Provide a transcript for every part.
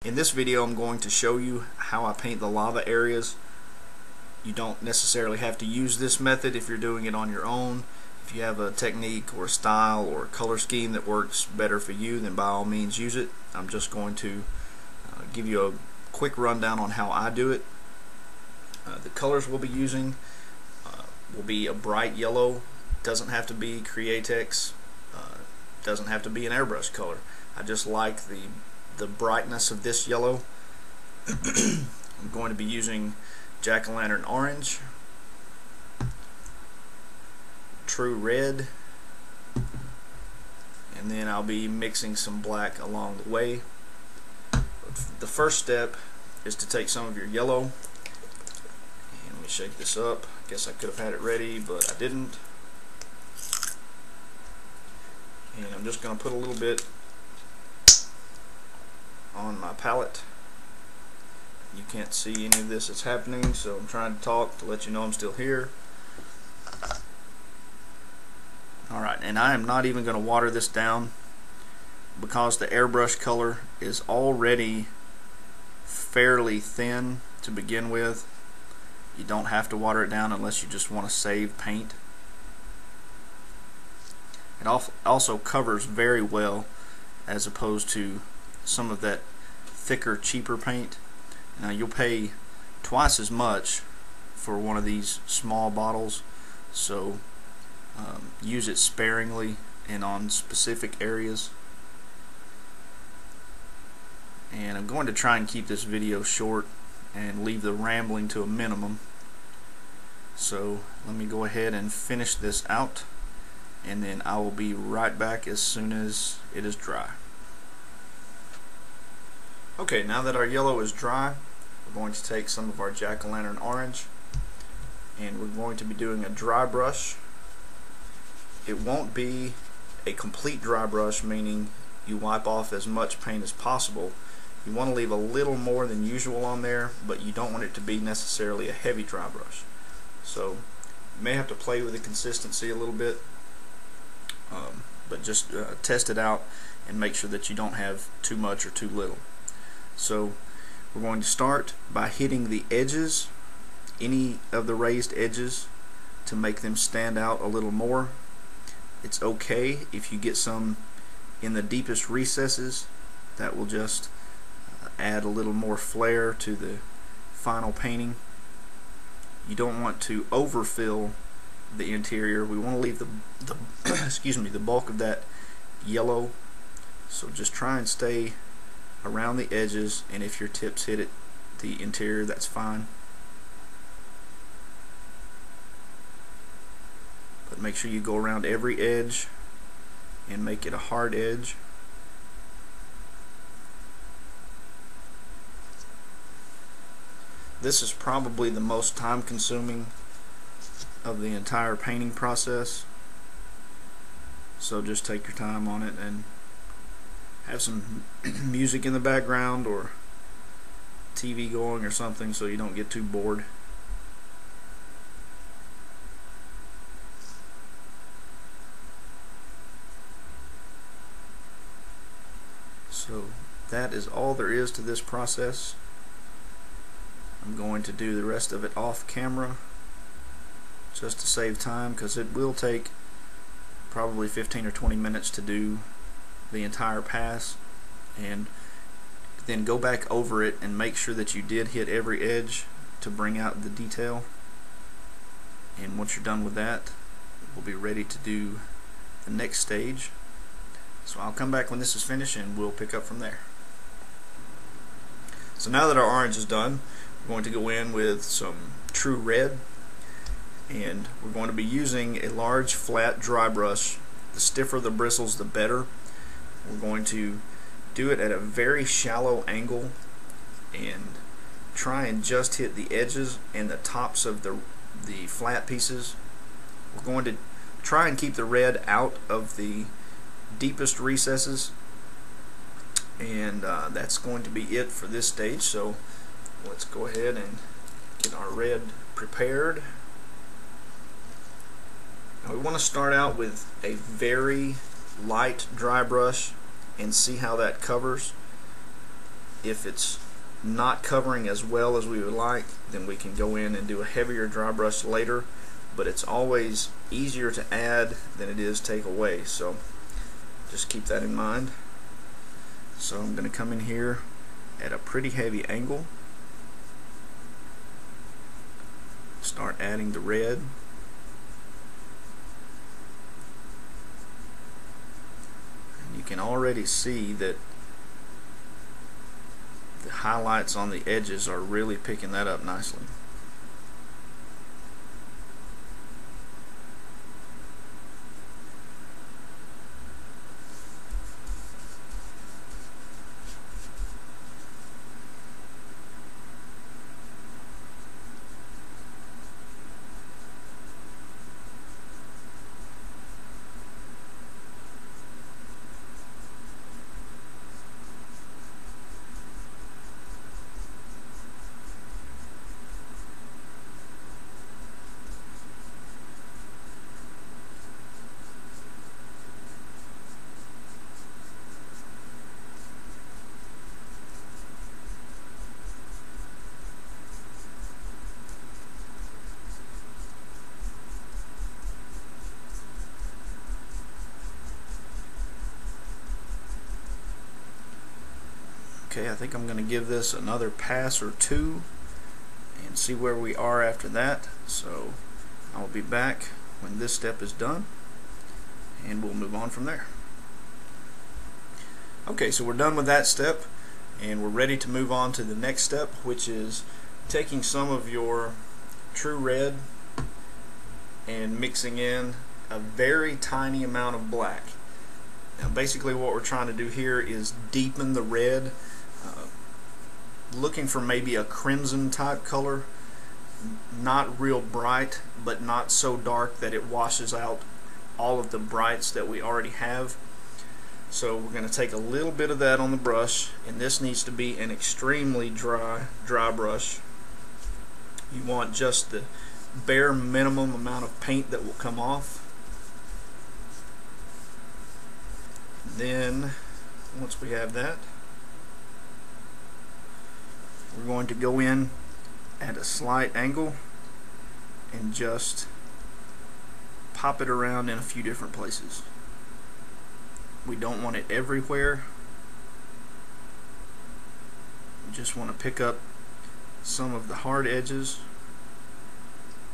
In this video I'm going to show you how I paint the lava areas. You don't necessarily have to use this method if you're doing it on your own. If you have a technique or a style or a color scheme that works better for you, then by all means use it. I'm just going to give you a quick rundown on how I do it. The colors we'll be using will be a bright yellow. Doesn't have to be Createx, doesn't have to be an airbrush color. I just like the brightness of this yellow. I'm going to be using Jack-o'-lantern orange, true red, and then I'll be mixing some black along the way. The first step is to take some of your yellow, and let me shake this up. I guess I could have had it ready, but I didn't. And I'm just going to put a little bit on my palette. You can't see any of this that's happening, so I'm trying to talk to let you know I'm still here. Alright, and I am not even going to water this down because the airbrush color is already fairly thin to begin with. You don't have to water it down unless you just want to save paint. It also covers very well as opposed to some of that thicker, cheaper paint. Now you'll pay twice as much for one of these small bottles, so use it sparingly and on specific areas. And I'm going to try and keep this video short and leave the rambling to a minimum. So let me go ahead and finish this out, and then I will be right back as soon as it is dry. Okay, now that our yellow is dry, we're going to take some of our Jack-o'-lantern orange, and we're going to be doing a dry brush. It won't be a complete dry brush, meaning you wipe off as much paint as possible. You want to leave a little more than usual on there, but you don't want it to be necessarily a heavy dry brush. So you may have to play with the consistency a little bit, but just test it out and make sure that you don't have too much or too little. So we're going to start by hitting the edges, any of the raised edges, to make them stand out a little more. It's okay if you get some in the deepest recesses. That will just add a little more flair to the final painting. You don't want to overfill the interior. We want to leave the excuse me, the bulk of that yellow. So just try and stay around the edges, and if your tips hit the interior, that's fine. But make sure you go around every edge and make it a hard edge. This is probably the most time consuming of the entire painting process, so just take your time on it and have some music in the background or TV going or something so you don't get too bored. So that is all there is to this process. I'm going to do the rest of it off camera just to save time, because it will take probably 15 or 20 minutes to do the entire pass, and then go back over it and make sure that you did hit every edge to bring out the detail. And once you're done with that, we'll be ready to do the next stage. So I'll come back when this is finished and we'll pick up from there. So now that our orange is done, we're going to go in with some true red, and we're going to be using a large flat dry brush. The stiffer the bristles, the better. We're going to do it at a very shallow angle and try and just hit the edges and the tops of the flat pieces. We're going to try and keep the red out of the deepest recesses, and that's going to be it for this stage. So let's go ahead and get our red prepared. Now we want to start out with a very light dry brush and see how that covers. If it's not covering as well as we would like, then we can go in and do a heavier dry brush later, but it's always easier to add than it is take away, so just keep that in mind. So I'm going to come in here at a pretty heavy angle, start adding the red. And you can already see that the highlights on the edges are really picking that up nicely. Okay, I think I'm going to give this another pass or two and see where we are after that. So I'll be back when this step is done and we'll move on from there. Okay, so we're done with that step and we're ready to move on to the next step, which is taking some of your true red and mixing in a very tiny amount of black. Now basically what we're trying to do here is deepen the red, looking for maybe a crimson type color, not real bright but not so dark that it washes out all of the brights that we already have. So we're going to take a little bit of that on the brush, and this needs to be an extremely dry brush. You want just the bare minimum amount of paint that will come off. Then once we have that, we're going to go in at a slight angle and just pop it around in a few different places. We don't want it everywhere. We just want to pick up some of the hard edges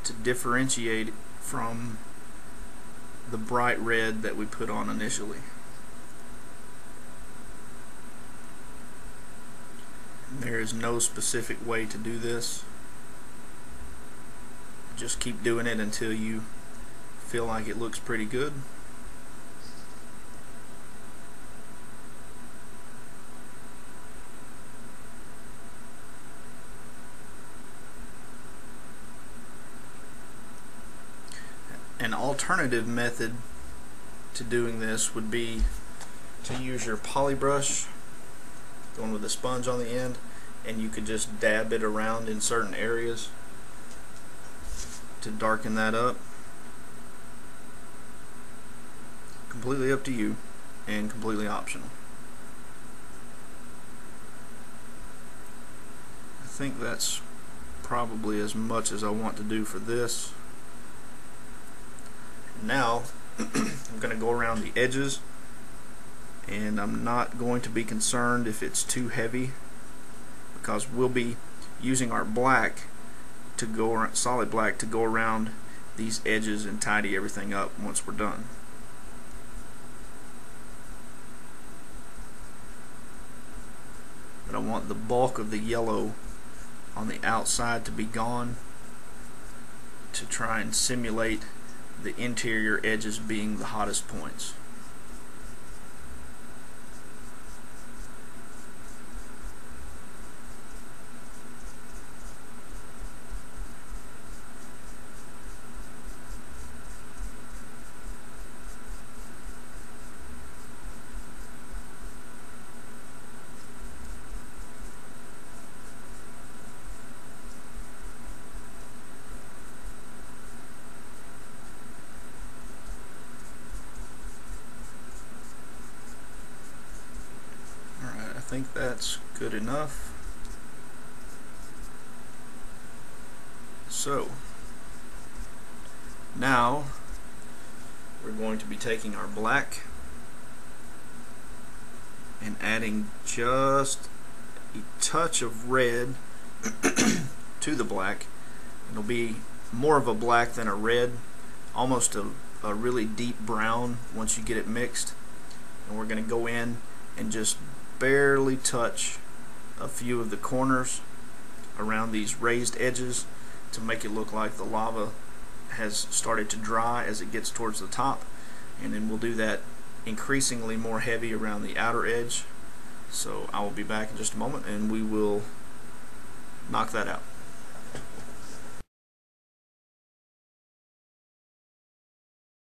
to differentiate it from the bright red that we put on initially. There is no specific way to do this. Just keep doing it until you feel like it looks pretty good. An alternative method to doing this would be to use your poly brush, going with a sponge on the end, and you could just dab it around in certain areas to darken that up. Completely up to you and completely optional. I think that's probably as much as I want to do for this. Now I'm going to go around the edges, and I'm not going to be concerned if it's too heavy, because we'll be using our black to go around, solid black, to go around these edges and tidy everything up once we're done. But I want the bulk of the yellow on the outside to be gone, to try and simulate the interior edges being the hottest points. think that's good enough. So now we're going to be taking our black and adding just a touch of red to the black. It'll be more of a black than a red, almost a really deep brown once you get it mixed. And we're going to go in and just barely touch a few of the corners around these raised edges to make it look like the lava has started to dry as it gets towards the top. And then we'll do that increasingly more heavy around the outer edge. So I will be back in just a moment and we will knock that out.